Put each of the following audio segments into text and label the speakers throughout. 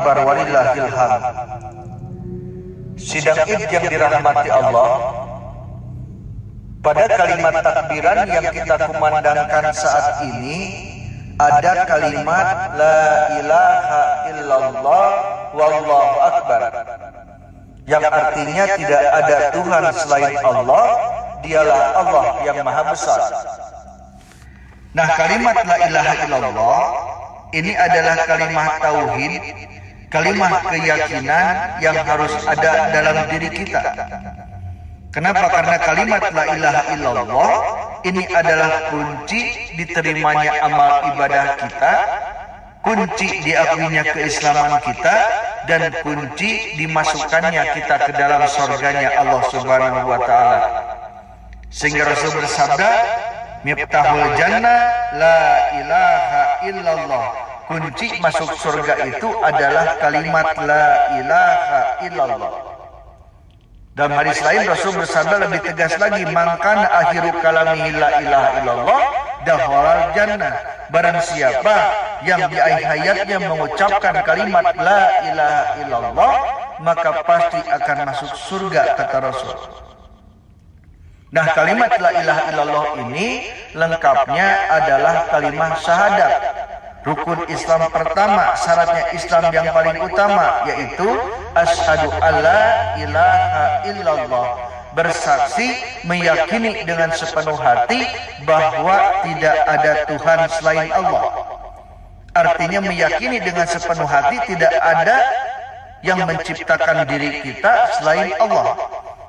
Speaker 1: akbar walillahil hamd. Sidang Id yang dirahmati Allah, pada kalimat takbiran yang kita kumandangkan saat ini ada kalimat la ilaha illallah wallahu akbar, yang artinya tidak ada Tuhan selain Allah, dialah Allah yang maha besar. Nah, kalimat la ilaha illallah ini adalah kalimat tauhid, kalimat keyakinan yang harus ada dalam diri kita. Kenapa? Karena kalimat la ilaha illallah ini adalah kunci diterimanya amal ibadah kita, kunci diakuinya keislaman kita, dan kunci dimasukkannya kita ke dalam surganya Allah Subhanahu wa taala. Sehingga Rasul bersabda, "Miftahul jannah la ilaha illallah." Kunci masuk surga itu adalah kalimat la ilaha illallah. Dalam hadis lain Rasul bersabda lebih tegas lagi, "Man kana akhiru kalamihi la ilaha illallah dakhalal jannah." Barang siapa yang di akhir hayatnya mengucapkan kalimat la ilaha illallah, maka pasti akan masuk surga, kata Rasul. Nah, kalimat la ilaha illallah ini lengkapnya adalah kalimat syahadat. Rukun Islam pertama, syaratnya Islam yang paling utama, yaitu asyhadu alla ilaha illallah, bersaksi meyakini dengan sepenuh hati bahwa tidak ada Tuhan selain Allah. Artinya meyakini dengan sepenuh hati tidak ada yang menciptakan diri kita selain Allah.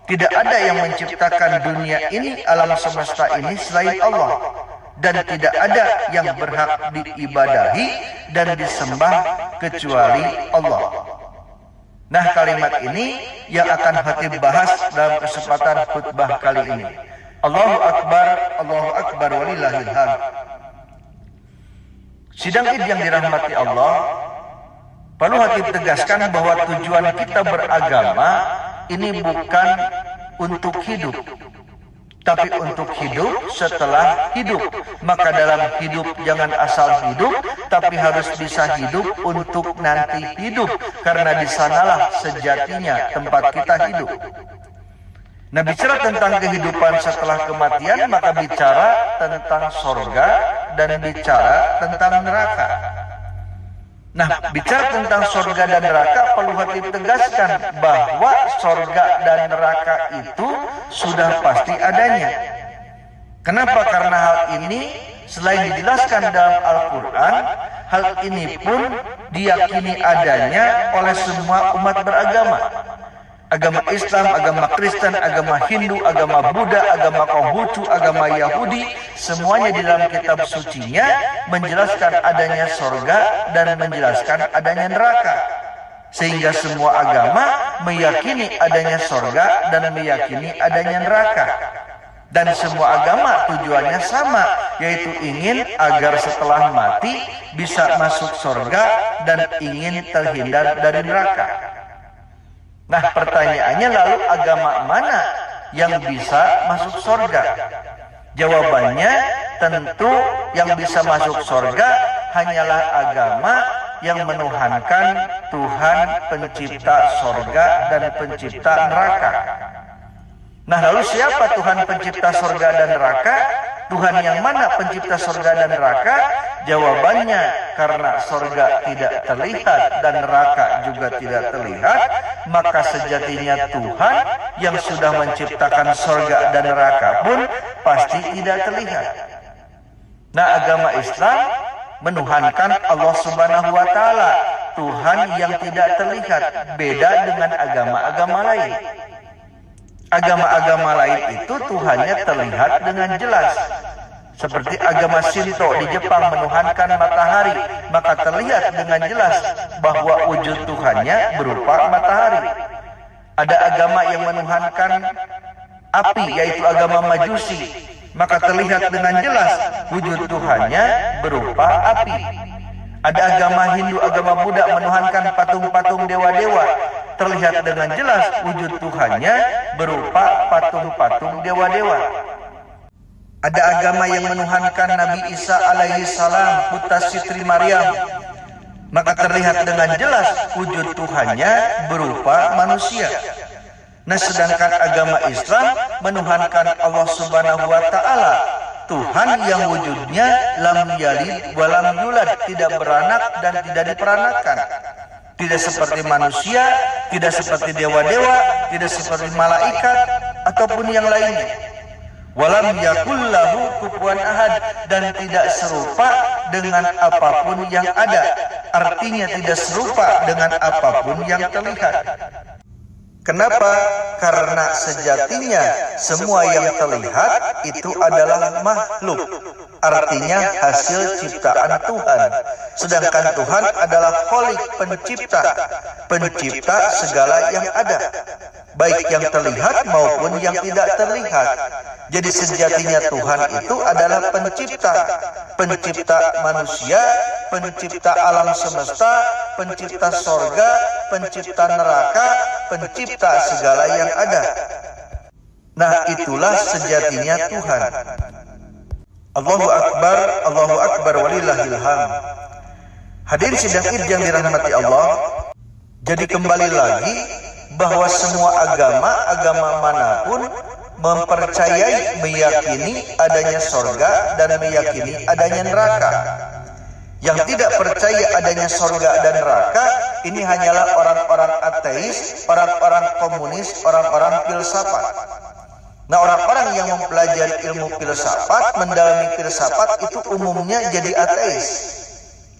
Speaker 1: Tidak ada yang menciptakan dunia ini, alam semesta ini selain Allah. Dan tidak ada yang berhak diibadahi dan disembah kecuali Allah. Nah, kalimat ini yang akan khatib bahas dalam kesempatan khutbah kali ini. Allahu Akbar walillahil hamd. Sidang Id yang dirahmati Allah, perlu khatib tegaskan bahwa tujuan kita beragama ini bukan untuk hidup, tapi untuk hidup setelah hidup. Maka dalam hidup jangan asal hidup, tapi harus bisa hidup untuk nanti hidup, karena di sanalah sejatinya tempat kita hidup. Nah, bicara tentang kehidupan setelah kematian, maka bicara tentang sorga dan bicara tentang neraka. Nah, bicara tentang sorga dan neraka, perlu khatib tegaskan bahwa sorga dan neraka itu sudah pasti adanya. Kenapa? Karena hal ini selain dijelaskan dalam Al-Quran, hal ini pun diyakini adanya oleh semua umat beragama. Agama Islam, agama Kristen, agama Hindu, agama Buddha, agama Konghucu, agama Yahudi, semuanya di dalam kitab sucinya menjelaskan adanya sorga dan menjelaskan adanya neraka. Sehingga semua agama meyakini adanya sorga dan meyakini adanya neraka. Dan semua agama tujuannya sama, yaitu ingin agar setelah mati bisa masuk sorga dan ingin terhindar dari neraka. Nah, pertanyaannya, lalu agama mana yang bisa masuk sorga? Jawabannya tentu yang bisa masuk sorga hanyalah agama yang menuhankan Tuhan pencipta sorga dan pencipta neraka. Nah, lalu siapa Tuhan pencipta sorga dan neraka? Tuhan yang mana pencipta sorga dan neraka? Jawabannya, karena sorga tidak terlihat dan neraka juga tidak terlihat, maka sejatinya Tuhan yang sudah menciptakan sorga dan neraka pun pasti tidak terlihat. Nah, agama Islam menuhankan Allah Subhanahu wa taala, Tuhan yang tidak terlihat, beda dengan agama-agama lain. Agama-agama lain itu Tuhannya terlihat dengan jelas. Seperti agama Shinto di Jepang menuhankan matahari, maka terlihat dengan jelas bahwa wujud Tuhannya berupa matahari. Ada agama yang menuhankan api, yaitu agama Majusi, maka terlihat dengan jelas wujud Tuhannya berupa api. Ada agama Hindu, agama Buddha menuhankan patung-patung dewa-dewa, terlihat dengan jelas wujud Tuhannya berupa patung-patung dewa-dewa. Ada agama yang menuhankan Nabi Isa alaihi salam, putra Siti Maryam, maka terlihat dengan jelas wujud Tuhannya berupa manusia. Nah, sedangkan agama Islam menuhankan Allah Subhanahu wa taala, Tuhan yang wujudnya lam yalid wa lam yulad, tidak beranak dan tidak diperanakan. Tidak seperti manusia, tidak seperti dewa-dewa, tidak seperti malaikat ataupun yang lainnya. Walam yakul lahu kufuwan ahad, dan tidak serupa dengan apapun yang ada. Artinya tidak serupa dengan apapun yang terlihat. Kenapa? Karena sejatinya semua yang terlihat itu adalah makhluk. Artinya hasil ciptaan Tuhan. Sedangkan Tuhan adalah Khalik, pencipta segala yang ada, baik yang terlihat maupun yang tidak terlihat. Jadi sejatinya Tuhan itu adalah pencipta manusia, pencipta alam semesta, pencipta sorga, pencipta neraka, pencipta segala yang ada. Nah, itulah sejatinya Tuhan. Allahu Akbar walillahil hamd. Hadirin sidang Id yang dirahmati Allah. Jadi kembali lagi bahwa semua agama manapun mempercayai, meyakini adanya sorga dan meyakini adanya neraka. Yang tidak percaya adanya sorga dan neraka ini hanyalah orang-orang ateis, orang-orang komunis, orang-orang filsafat. Nah, orang-orang yang mempelajari ilmu filsafat, mendalami filsafat itu umumnya jadi ateis.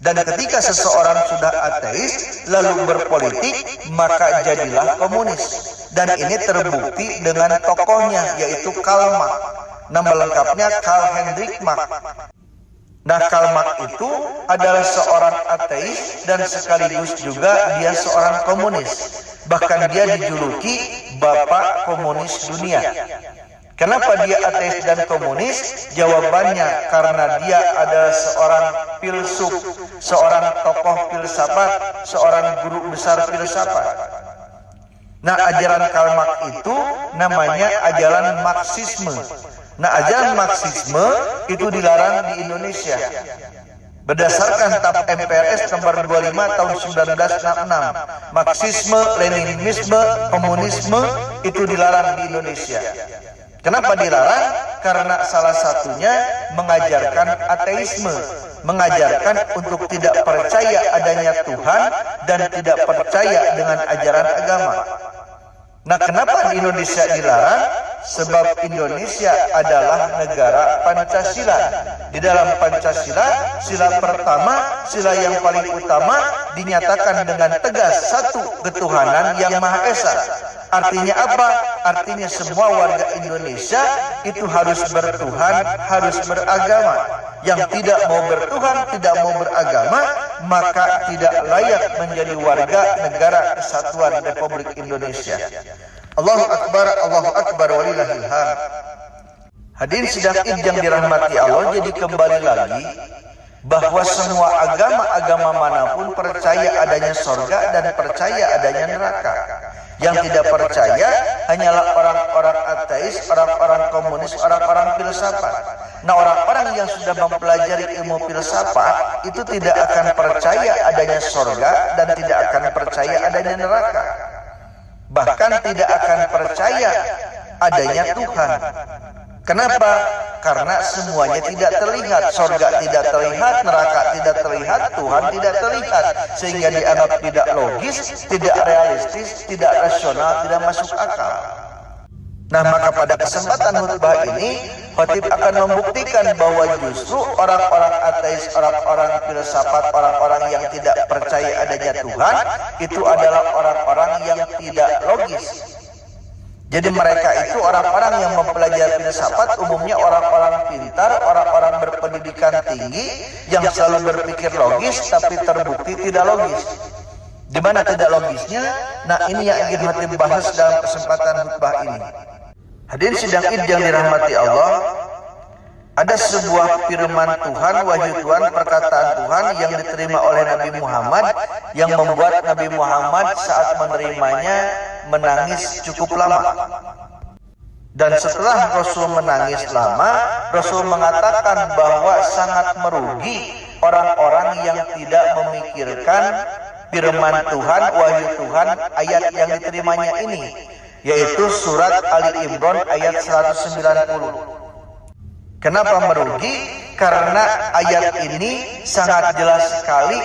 Speaker 1: Dan ketika seseorang sudah ateis lalu berpolitik, maka jadilah komunis. Dan ini terbukti dengan tokohnya, yaitu Karl Marx. Nama lengkapnya Karl Heinrich Marx. Nah, Karl Marx itu adalah seorang ateis dan sekaligus juga dia seorang komunis. Bahkan dia dijuluki Bapak Komunis Dunia. Kenapa dia ateis dan komunis? Jawabannya karena dia adalah seorang filsuf, seorang tokoh filsafat, seorang guru besar filsafat. Nah, ajaran Karl Marx itu namanya ajaran Marxisme. Nah, ajaran Marxisme itu dilarang di Indonesia. Berdasarkan TAP MPRS nomor 25 tahun 1966, Marxisme, Leninisme, komunisme itu dilarang di Indonesia. Kenapa dilarang? Karena salah satunya mengajarkan ateisme, mengajarkan untuk tidak percaya adanya Tuhan dan tidak percaya dengan ajaran agama. Nah, kenapa di Indonesia dilarang? Sebab Indonesia adalah negara Pancasila. Di dalam Pancasila, sila pertama, sila yang paling utama dinyatakan dengan tegas satu ketuhanan yang Maha Esa. Artinya apa? Artinya semua warga Indonesia itu harus bertuhan, harus beragama. Yang tidak mau bertuhan, tidak mau beragama, maka tidak layak menjadi warga negara Kesatuan Republik Indonesia. Allahu Akbar walillahil hamd. Hadirin sidang Id yang dirahmati Allah, jadi kembali lagi bahwa semua agama manapun percaya adanya sorga dan percaya adanya neraka. Yang tidak percaya hanyalah orang-orang ateis, orang-orang komunis, orang-orang filsafat. Nah, orang-orang yang sudah mempelajari ilmu filsafat itu tidak akan percaya adanya sorga dan tidak akan percaya adanya neraka. Bahkan tidak akan percaya adanya Tuhan. Kenapa? Karena semuanya tidak terlihat. Sorga tidak terlihat, neraka tidak terlihat, Tuhan tidak terlihat. Sehingga dianggap tidak logis, tidak realistis, tidak rasional, tidak masuk akal. Nah, maka pada kesempatan khutbah ini, khatib akan membuktikan bahwa justru orang-orang ateis, orang-orang filsafat, orang-orang yang tidak percaya adanya Tuhan, itu adalah orang-orang yang tidak logis. Jadi mereka itu orang-orang yang mempelajari filsafat, umumnya orang-orang pintar, orang-orang berpendidikan tinggi, yang selalu berpikir logis, tapi terbukti tidak logis. Di mana tidak logisnya? Nah, ini yang ingin khatib bahas dalam kesempatan khutbah ini. Hadirin sidang Id yang dirahmati Allah, ada sebuah firman Tuhan, wahyu Tuhan, perkataan Tuhan yang diterima oleh Nabi Muhammad, yang membuat Nabi Muhammad saat menerimanya menangis cukup lama. Dan setelah Rasul menangis lama, Rasul mengatakan bahwa sangat merugi orang-orang yang tidak memikirkan firman Tuhan, wahyu Tuhan, ayat yang diterimanya ini, yaitu surat Ali Imran ayat 190. Kenapa merugi? Karena ayat ini sangat jelas sekali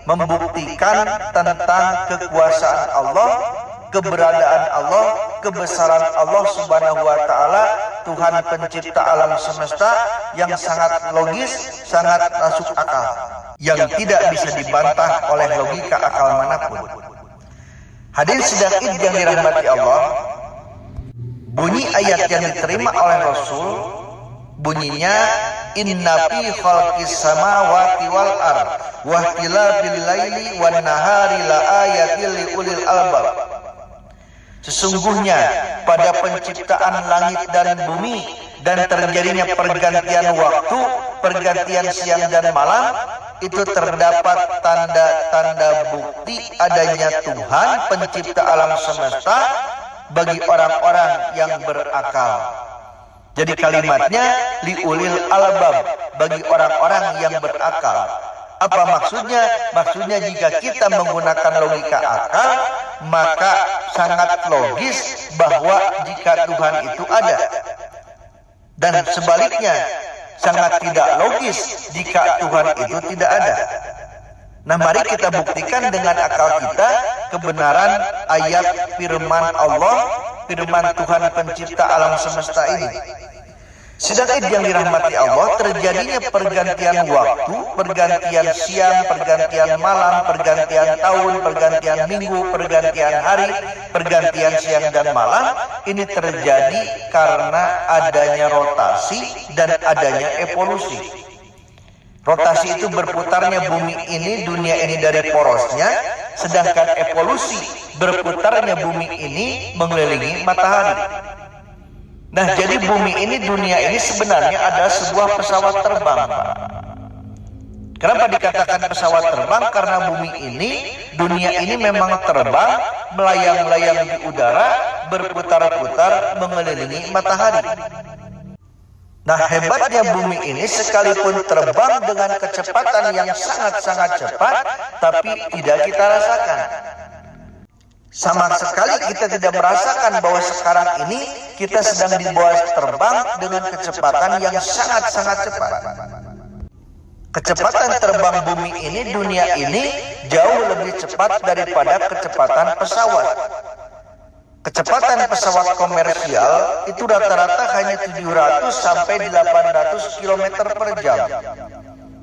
Speaker 1: membuktikan tentang kekuasaan Allah, keberadaan Allah, kebesaran Allah Subhanahu wa taala, Tuhan pencipta alam semesta yang sangat logis, sangat masuk akal, yang tidak bisa dibantah oleh logika akal manapun. Hadirin sidang Id yang dirahmati Allah, bunyi ayat yang diterima oleh Rasul bunyinya, inna fi khalqis samawati wal ard wa ikhtilafil laili wan nahari la ayatil liulil albab. Sesungguhnya pada penciptaan langit dan bumi dan terjadinya pergantian waktu, pergantian siang dan malam, itu terdapat tanda-tanda bukti adanya Tuhan pencipta alam semesta bagi orang-orang yang berakal. Jadi kalimatnya liulil albab, bagi orang-orang yang berakal. Apa maksudnya? Maksudnya jika kita menggunakan logika akal, maka sangat logis bahwa jika Tuhan itu ada. Dan sebaliknya, sangat tidak logis jika Tuhan itu tidak ada. Nah, mari kita buktikan dengan akal kita kebenaran ayat firman Allah, firman Tuhan pencipta alam semesta ini. Sedangkan yang dirahmati Allah, terjadinya pergantian waktu, pergantian siang, pergantian malam, pergantian tahun, pergantian minggu, pergantian hari, pergantian siang dan malam, ini terjadi karena adanya rotasi dan adanya evolusi. Rotasi itu berputarnya bumi ini, dunia ini dari porosnya, sedangkan evolusi berputarnya bumi ini mengelilingi matahari. Nah, jadi bumi ini, dunia ini sebenarnya adalah sebuah pesawat terbang, Pak. Kenapa dikatakan pesawat terbang? Karena bumi ini, dunia ini memang terbang, melayang-layang di udara, berputar-putar mengelilingi matahari. Nah, hebatnya bumi ini sekalipun terbang dengan kecepatan yang sangat-sangat cepat, tapi tidak kita rasakan. Sama sekali kita tidak merasakan bahwa sekarang ini kita sedang dibawa terbang dengan kecepatan yang sangat-sangat cepat. Kecepatan terbang bumi ini, dunia ini, jauh lebih cepat daripada kecepatan pesawat. Kecepatan pesawat komersial itu rata-rata hanya 700 sampai 800 km per jam.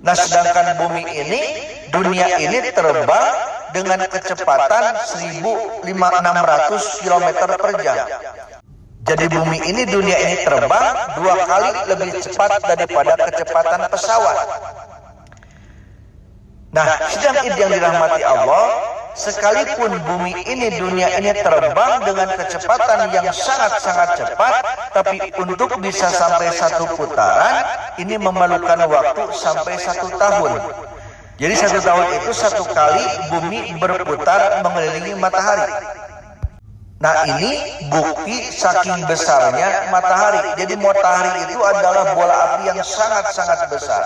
Speaker 1: Nah, sedangkan bumi ini, dunia ini terbang dengan kecepatan 1.600 km per jam. Jadi bumi ini, dunia ini terbang 2 kali lebih cepat daripada kecepatan pesawat. Nah, sedang yang dirahmati Allah, sekalipun bumi ini, dunia ini terbang dengan kecepatan yang sangat-sangat cepat, tapi untuk bisa sampai 1 putaran, ini memerlukan waktu sampai 1 tahun. Jadi 1 tahun itu 1 kali bumi berputar mengelilingi matahari. Nah, ini bukti saking besarnya matahari. Jadi matahari itu adalah bola api yang sangat-sangat besar.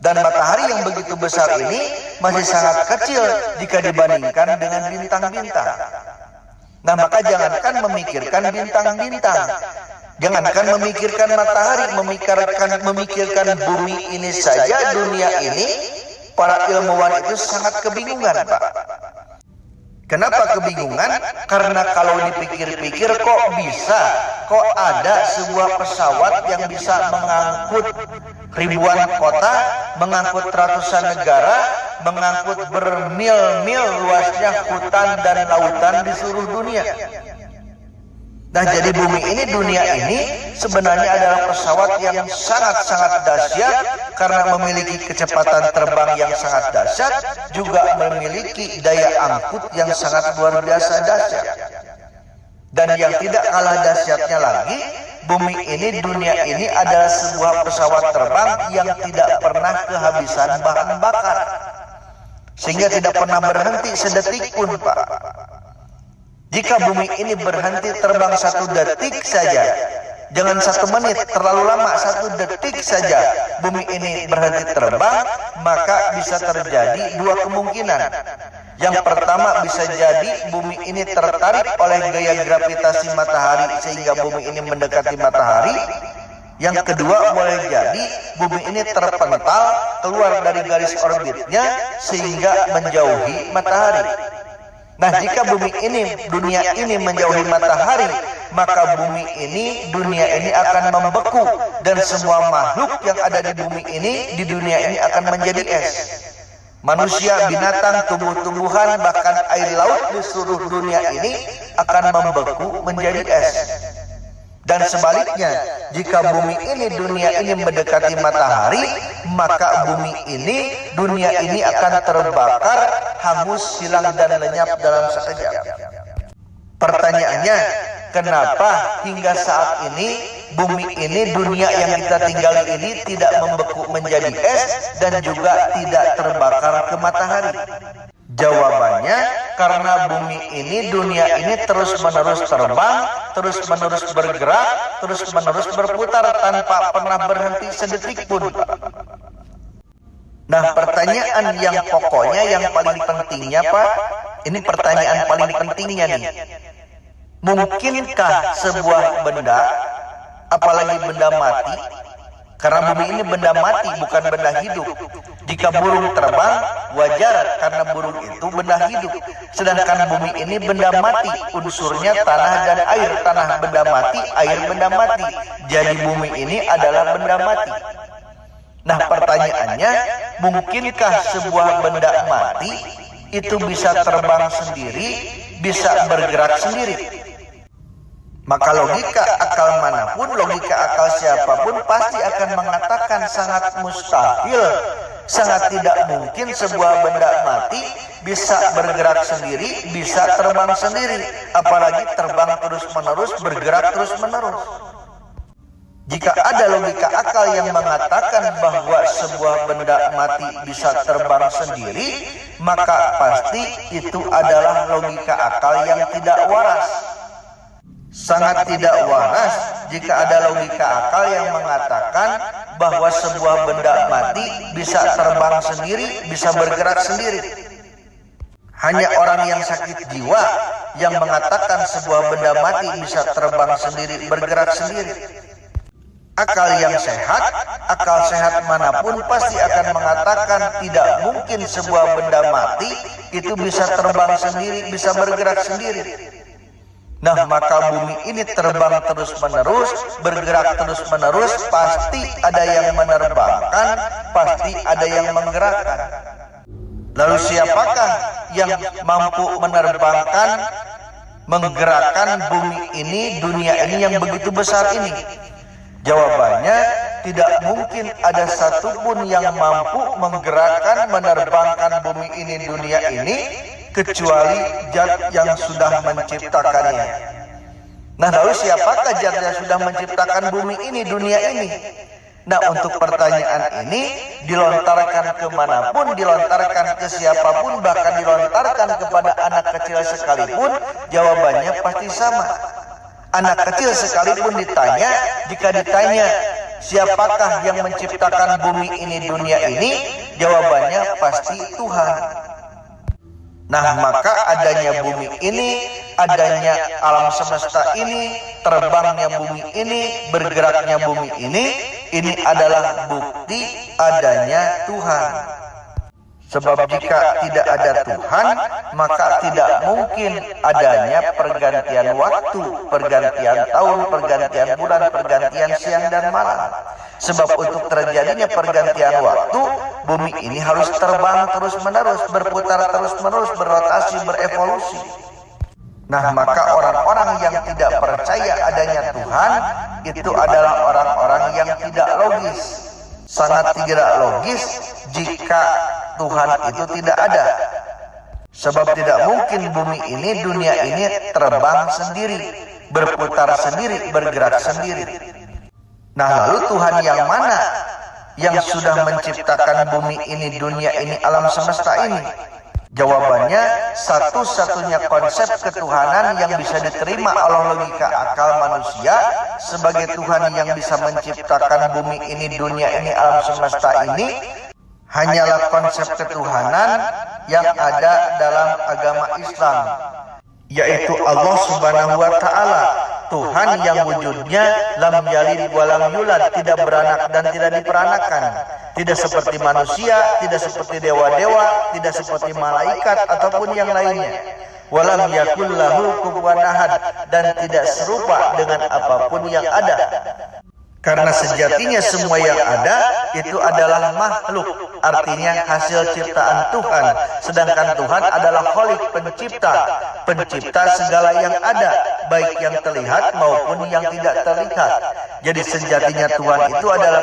Speaker 1: Dan matahari yang begitu besar ini masih sangat kecil jika dibandingkan dengan bintang-bintang. Nah, maka jangankan memikirkan bintang-bintang, jangankan memikirkan matahari, memikirkan bumi ini saja, dunia ini, para ilmuwan itu sangat kebingungan, Pak. Kenapa kebingungan? Karena kalau dipikir-pikir kok ada sebuah pesawat yang bisa mengangkut ribuan kota, mengangkut ratusan negara, mengangkut bermil-mil luasnya hutan dan lautan di seluruh dunia. Nah, jadi bumi ini, dunia ini sebenarnya adalah pesawat yang sangat-sangat dahsyat karena memiliki kecepatan terbang yang sangat dahsyat, juga memiliki daya angkut yang sangat luar biasa dahsyat. Dan yang tidak kalah dahsyatnya lagi, bumi ini, dunia ini adalah sebuah pesawat terbang yang tidak pernah kehabisan bahan bakar, sehingga tidak pernah berhenti sedetik pun, Pak. Jika bumi ini berhenti terbang 1 detik saja, Jangan 1 menit, terlalu lama, 1 detik saja bumi ini berhenti terbang, maka bisa terjadi 2 kemungkinan. Yang pertama, bisa jadi bumi ini tertarik oleh gaya gravitasi matahari sehingga bumi ini mendekati matahari. Yang kedua, boleh jadi bumi ini terpental keluar dari garis orbitnya sehingga menjauhi matahari. Nah, jika bumi ini, dunia ini menjauhi matahari, maka bumi ini, dunia ini akan membeku dan semua makhluk yang ada di bumi ini, di dunia ini akan menjadi es. Manusia, binatang, tumbuh-tumbuhan, bahkan air laut di seluruh dunia ini akan membeku menjadi es. Dan sebaliknya, jika bumi ini, dunia ini mendekati matahari, maka bumi ini, dunia ini akan terbakar, hangus, hilang dan lenyap dalam sekejap. Pertanyaannya, kenapa hingga saat ini bumi ini, dunia yang kita tinggali ini tidak membeku menjadi es dan juga tidak terbakar ke matahari? Jawabannya, karena bumi ini, dunia ini terus-menerus terbang, terus-menerus bergerak, terus-menerus berputar tanpa pernah berhenti sedetik pun. Nah, pertanyaan yang pokoknya, yang paling pentingnya, Pak, ini pertanyaan paling pentingnya nih. Mungkinkah sebuah benda, apalagi benda mati, karena bumi ini benda mati bukan benda hidup. Jika burung terbang, wajar karena burung itu benda hidup. Sedangkan bumi ini benda mati, unsurnya tanah dan air. Tanah benda mati, air benda mati. Jadi bumi ini adalah benda mati. Nah, pertanyaannya, mungkinkah sebuah benda mati itu bisa terbang sendiri, bisa bergerak sendiri? Maka logika akal manapun, logika akal siapapun pasti akan mengatakan sangat mustahil, sangat tidak mungkin sebuah benda mati bisa bergerak sendiri, bisa terbang sendiri, apalagi terbang terus-menerus, bergerak terus-menerus. Jika ada logika akal yang mengatakan bahwa sebuah benda mati bisa terbang sendiri, maka pasti itu adalah logika akal yang tidak waras. Sangat tidak waras jika ada logika akal yang mengatakan bahwa sebuah benda mati bisa terbang sendiri, bisa bergerak sendiri. Hanya orang yang sakit jiwa yang mengatakan sebuah benda mati bisa terbang sendiri, bergerak sendiri. Akal yang sehat, akal sehat manapun pasti akan mengatakan tidak mungkin sebuah benda mati itu bisa terbang sendiri, bisa bergerak sendiri. Nah, maka bumi ini terbang terus-menerus, bergerak terus-menerus, pasti ada yang menerbangkan, pasti ada yang menggerakkan. Lalu siapakah yang mampu menerbangkan, menggerakkan bumi ini, dunia ini yang begitu besar ini? Jawabannya, tidak mungkin ada satupun yang mampu menggerakkan, menerbangkan bumi ini, dunia ini, kecuali zat yang sudah menciptakannya. Nah, lalu siapakah zat yang sudah menciptakan bumi ini, dunia ini? Nah, untuk pertanyaan ini dilontarkan kemanapun, dilontarkan ke siapapun, bahkan dilontarkan kepada anak kecil sekalipun, jawabannya pasti sama. Anak kecil sekalipun ditanya, jika ditanya siapakah yang menciptakan bumi ini, dunia ini, jawabannya pasti Tuhan. Nah, maka adanya bumi ini, adanya alam semesta ini, terbangnya bumi ini, bergeraknya bumi ini adalah bukti adanya Tuhan. Sebab jika tidak ada Tuhan, maka tidak mungkin adanya pergantian waktu, pergantian tahun, pergantian bulan, pergantian siang dan malam. Sebab untuk terjadinya pergantian waktu, bumi ini harus terbang terus-menerus, berputar terus-menerus, berrotasi, berevolusi. Nah, maka orang-orang yang tidak percaya adanya Tuhan, itu adalah orang-orang yang tidak logis. Sangat tidak logis jika Tuhan itu tidak ada. Sebab tidak mungkin bumi ini, dunia ini terbang sendiri, berputar sendiri, bergerak sendiri. Nah, lalu Tuhan yang mana yang sudah menciptakan bumi ini, dunia ini, alam semesta ini? Jawabannya, satu-satunya konsep ketuhanan yang bisa diterima oleh logika akal manusia sebagai Tuhan yang bisa menciptakan bumi ini, dunia ini, alam semesta ini, hanyalah konsep ketuhanan yang ada dalam agama Islam, yaitu Allah Subhanahu wa Ta'ala, Tuhan yang wujudnya lam yalid wa lam yulad, tidak beranak dan tidak diperanakan, tidak seperti manusia, tidak seperti dewa-dewa, tidak seperti malaikat ataupun yang lainnya. Walam yakul lahu kufuwan ahad, dan tidak serupa dengan apapun yang ada. Karena sejatinya semua yang ada itu adalah makhluk, artinya hasil ciptaan Tuhan. Sedangkan Tuhan adalah Khalik, pencipta segala yang ada, baik yang terlihat maupun yang tidak terlihat. Jadi sejatinya Tuhan itu adalah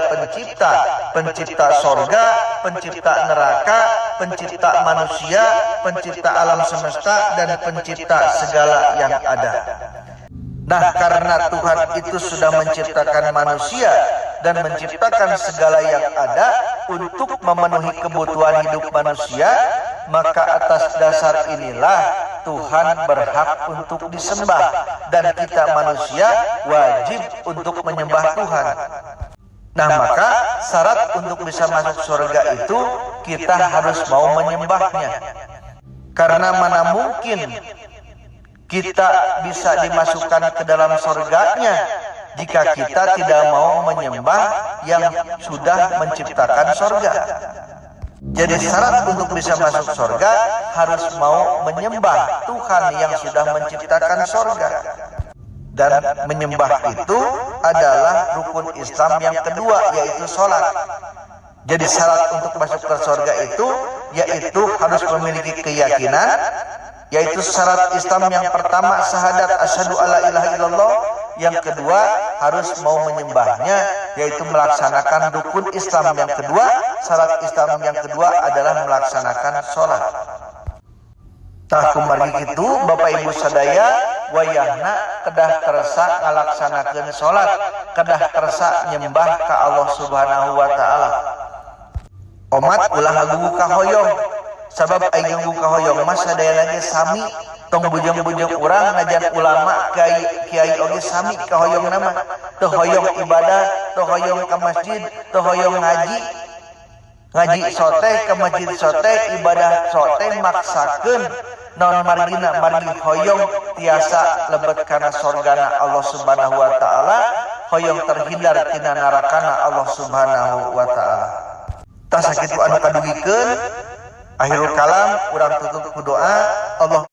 Speaker 1: pencipta sorga, pencipta neraka, pencipta manusia, pencipta alam semesta, dan pencipta segala yang ada. Nah, karena Tuhan itu sudah menciptakan manusia dan menciptakan segala yang ada untuk memenuhi kebutuhan hidup manusia, maka atas dasar inilah Tuhan berhak untuk disembah dan kita manusia wajib untuk menyembah Tuhan. Nah, maka syarat untuk bisa masuk surga itu kita harus mau menyembahnya. Karena mana mungkin kita bisa dimasukkan ke dalam surganya jika kita tidak mau menyembah yang sudah menciptakan surga. Jadi syarat untuk bisa masuk surga harus mau menyembah Tuhan yang sudah menciptakan surga. Dan menyembah itu adalah rukun Islam yang kedua, yaitu sholat. Jadi syarat untuk masuk ke surga itu yaitu harus memiliki keyakinan, yaitu syarat Islam yang pertama syahadat asyhadu alla ilaha illallah, yang kedua harus mau menyembahnya, yaitu melaksanakan rukun Islam yang kedua. Syarat Islam yang kedua adalah melaksanakan sholat. Tah kumargi kitu Bapak Ibu sadaya, wayahna kedah kersa ngalaksanakeun sholat, kedah kersa nyembah ka Allah Subhanahu wa Ta'ala. Omat ulah ngagugu kahoyong, sabab aing nganggu kahoyong mas sadaya lagi sami tong bujang-bujang urang najan ulama kiai oge sami kahoyong nama, teu hoyong ibadah, teu hoyong ka masjid, teu hoyong ngaji soteh ke masjid soteh, ibadah soteh maksakeun non margina margi hoyong tiasa lebet kana sorgana Allah Subhanahu wa Ta'ala, hoyong terhindar tina narakana Allah Subhanahu wa Ta'ala. Tas sakitu anu kadugikeun, akhirul kalam urang tutup ku doa. Allah